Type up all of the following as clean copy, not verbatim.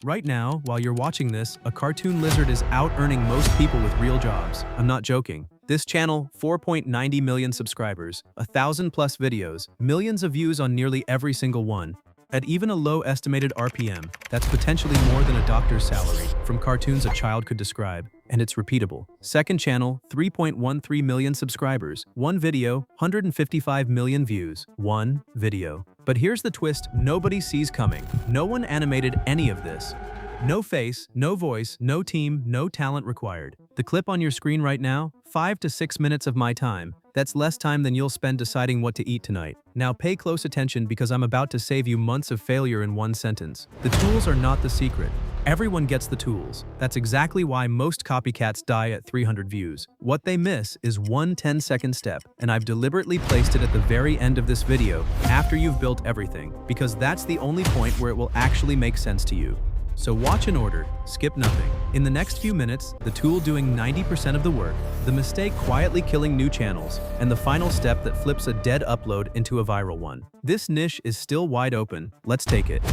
Right now, while you're watching this, a cartoon lizard is out-earning most people with real jobs. I'm not joking. This channel, 4.90 million subscribers, 1,000 plus videos, millions of views on nearly every single one. At even a low estimated RPM, that's potentially more than a doctor's salary from cartoons a child could describe, and it's repeatable. Second channel, 3.13 million subscribers, one video, 155 million views, one video. But here's the twist nobody sees coming. No one animated any of this. No face, no voice, no team, no talent required. The clip on your screen right now, 5 to 6 minutes of my time. That's less time than you'll spend deciding what to eat tonight. Now pay close attention because I'm about to save you months of failure in one sentence. The tools are not the secret. Everyone gets the tools. That's exactly why most copycats die at 300 views. What they miss is one 10-second step, and I've deliberately placed it at the very end of this video, after you've built everything, because that's the only point where it will actually make sense to you. So watch in order, skip nothing. In the next few minutes, the tool doing 90% of the work, the mistake quietly killing new channels, and the final step that flips a dead upload into a viral one. This niche is still wide open. Let's take it.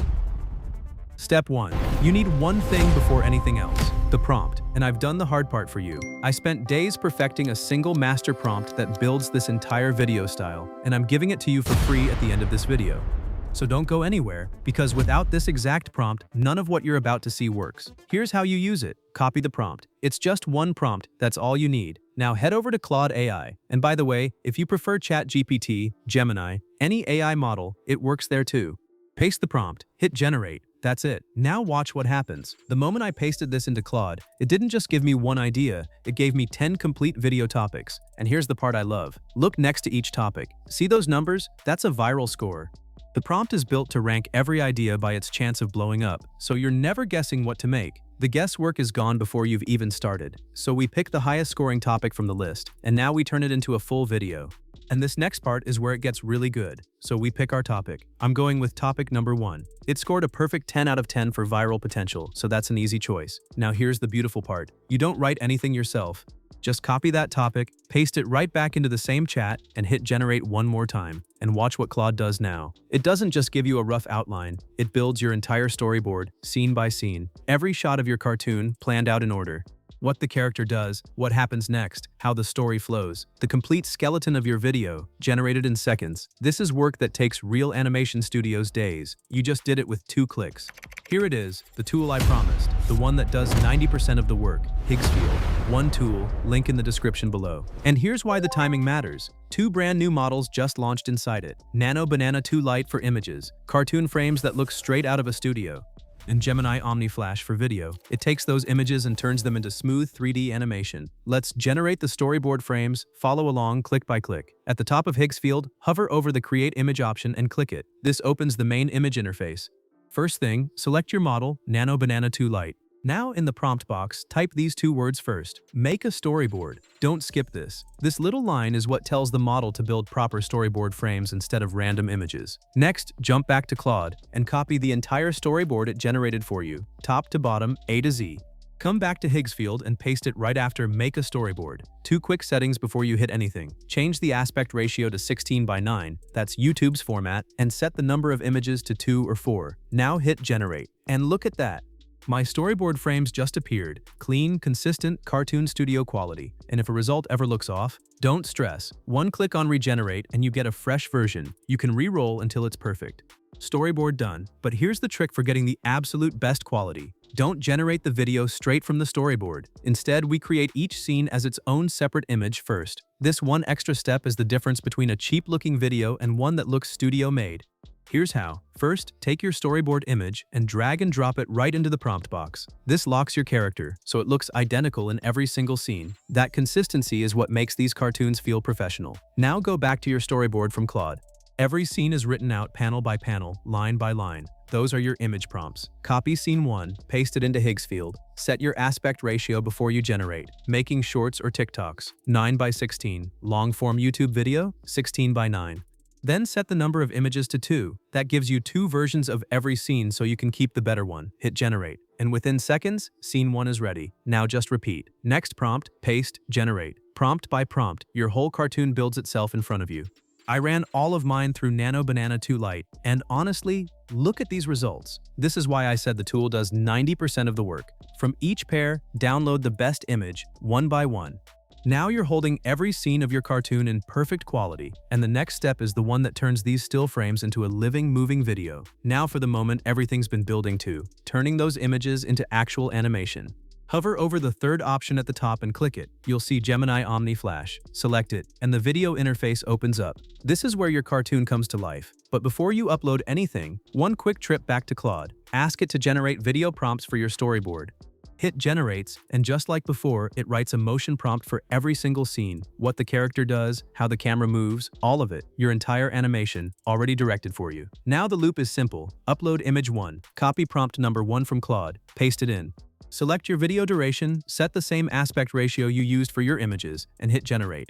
Step 1. You need one thing before anything else, the prompt. And I've done the hard part for you. I spent days perfecting a single master prompt that builds this entire video style, and I'm giving it to you for free at the end of this video. So don't go anywhere, because without this exact prompt, none of what you're about to see works. Here's how you use it. Copy the prompt. It's just one prompt, that's all you need. Now head over to Claude AI. And by the way, if you prefer ChatGPT, Gemini, any AI model, it works there too. Paste the prompt, hit generate. That's it. Now watch what happens. The moment I pasted this into Claude, it didn't just give me one idea, it gave me 10 complete video topics. And here's the part I love. Look next to each topic. See those numbers? That's a viral score. The prompt is built to rank every idea by its chance of blowing up, so you're never guessing what to make. The guesswork is gone before you've even started. So we pick the highest scoring topic from the list, and now we turn it into a full video. And this next part is where it gets really good. So we pick our topic. I'm going with topic number 1. It scored a perfect 10 out of 10 for viral potential, so that's an easy choice. Now here's the beautiful part. You don't write anything yourself. Just copy that topic, paste it right back into the same chat, and hit generate one more time. And watch what Claude does now. It doesn't just give you a rough outline, it builds your entire storyboard, scene by scene. Every shot of your cartoon planned out in order. What the character does, what happens next, how the story flows. The complete skeleton of your video, generated in seconds. This is work that takes real animation studios days. You just did it with 2 clicks. Here it is, the tool I promised, the one that does 90% of the work, Higgsfield. One tool, link in the description below. And here's why the timing matters. 2 brand new models just launched inside it. Nano Banana 2 Lite for images, cartoon frames that look straight out of a studio. And Gemini Omni Flash for video. It takes those images and turns them into smooth 3D animation. Let's generate the storyboard frames, follow along click by click. At the top of Higgsfield, hover over the Create Image option and click it. This opens the main image interface. First thing, select your model, Nano Banana 2 Lite. Now in the prompt box, type these 2 words first. Make a storyboard. Don't skip this. This little line is what tells the model to build proper storyboard frames instead of random images. Next, jump back to Claude and copy the entire storyboard it generated for you, top to bottom, A to Z. Come back to Higgsfield and paste it right after Make a Storyboard. 2 quick settings before you hit anything. Change the aspect ratio to 16:9, that's YouTube's format, and set the number of images to 2 or 4. Now hit Generate. And look at that. My storyboard frames just appeared. Clean, consistent, cartoon studio quality. And if a result ever looks off, don't stress. One click on Regenerate and you get a fresh version. You can re-roll until it's perfect. Storyboard done. But here's the trick for getting the absolute best quality. Don't generate the video straight from the storyboard. Instead, we create each scene as its own separate image first. This one extra step is the difference between a cheap-looking video and one that looks studio-made. Here's how. First, take your storyboard image and drag and drop it right into the prompt box. This locks your character, so it looks identical in every single scene. That consistency is what makes these cartoons feel professional. Now go back to your storyboard from Claude. Every scene is written out panel by panel, line by line. Those are your image prompts. Copy scene 1, paste it into Higgsfield. Set your aspect ratio before you generate. Making shorts or TikToks, 9:16. Long-form YouTube video, 16:9. Then set the number of images to 2. That gives you 2 versions of every scene so you can keep the better one. Hit generate. And within seconds, scene 1 is ready. Now just repeat. Next prompt, paste, generate. Prompt by prompt, your whole cartoon builds itself in front of you. I ran all of mine through Nano Banana 2 Lite, and honestly, look at these results. This is why I said the tool does 90% of the work. From each pair, download the best image, one by one. Now you're holding every scene of your cartoon in perfect quality, and the next step is the one that turns these still frames into a living, moving video. Now for the moment everything's been building to, turning those images into actual animation. Hover over the third option at the top and click it. You'll see Gemini Omni Flash. Select it, and the video interface opens up. This is where your cartoon comes to life. But before you upload anything, one quick trip back to Claude. Ask it to generate video prompts for your storyboard. Hit Generates, and just like before, it writes a motion prompt for every single scene. What the character does, how the camera moves, all of it. Your entire animation, already directed for you. Now the loop is simple. Upload image 1, copy prompt number 1 from Claude, paste it in. Select your video duration, set the same aspect ratio you used for your images, and hit Generate.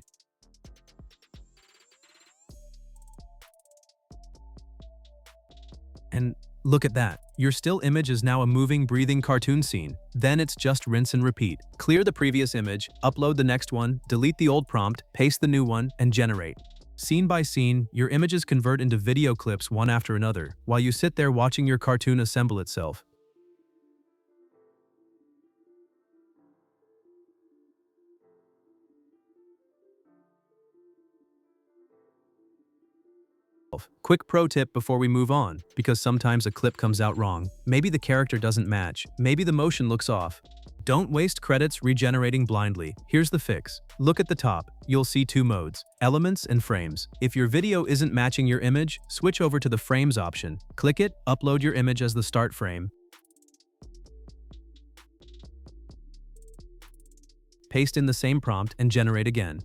And look at that. Your still image is now a moving, breathing cartoon scene. Then it's just rinse and repeat. Clear the previous image, upload the next one, delete the old prompt, paste the new one, and generate. Scene by scene, your images convert into video clips one after another, while you sit there watching your cartoon assemble itself. Quick pro tip before we move on, because sometimes a clip comes out wrong. Maybe the character doesn't match, maybe the motion looks off. Don't waste credits regenerating blindly. Here's the fix. Look at the top. You'll see two modes, elements and frames. If your video isn't matching your image, switch over to the frames option. Click it, upload your image as the start frame. Paste in the same prompt and generate again.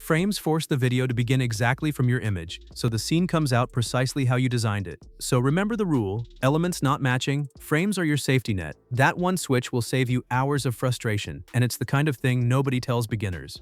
Frames force the video to begin exactly from your image, so the scene comes out precisely how you designed it. So remember the rule, elements not matching, frames are your safety net. That one switch will save you hours of frustration, and it's the kind of thing nobody tells beginners.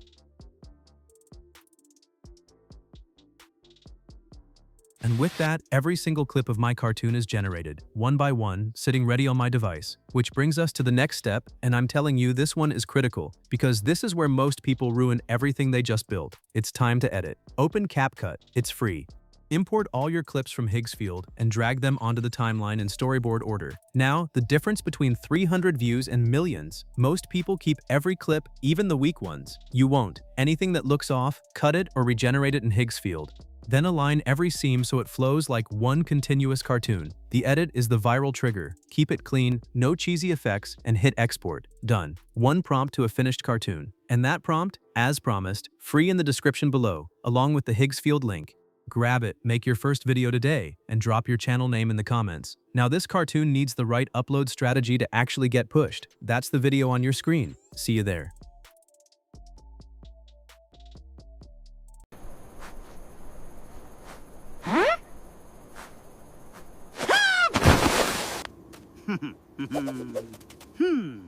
And with that, every single clip of my cartoon is generated, one by one, sitting ready on my device. Which brings us to the next step, and I'm telling you this one is critical, because this is where most people ruin everything they just built. It's time to edit. Open CapCut, it's free. Import all your clips from Higgsfield and drag them onto the timeline in storyboard order. Now, the difference between 300 views and millions. Most people keep every clip, even the weak ones. You won't. Anything that looks off, cut it or regenerate it in Higgsfield. Then align every seam so it flows like one continuous cartoon. The edit is the viral trigger. Keep it clean, no cheesy effects, and hit export. Done. One prompt to a finished cartoon. And that prompt, as promised, free in the description below, along with the Higgsfield link. Grab it, make your first video today, and drop your channel name in the comments. Now this cartoon needs the right upload strategy to actually get pushed. That's the video on your screen. See you there. Hmm.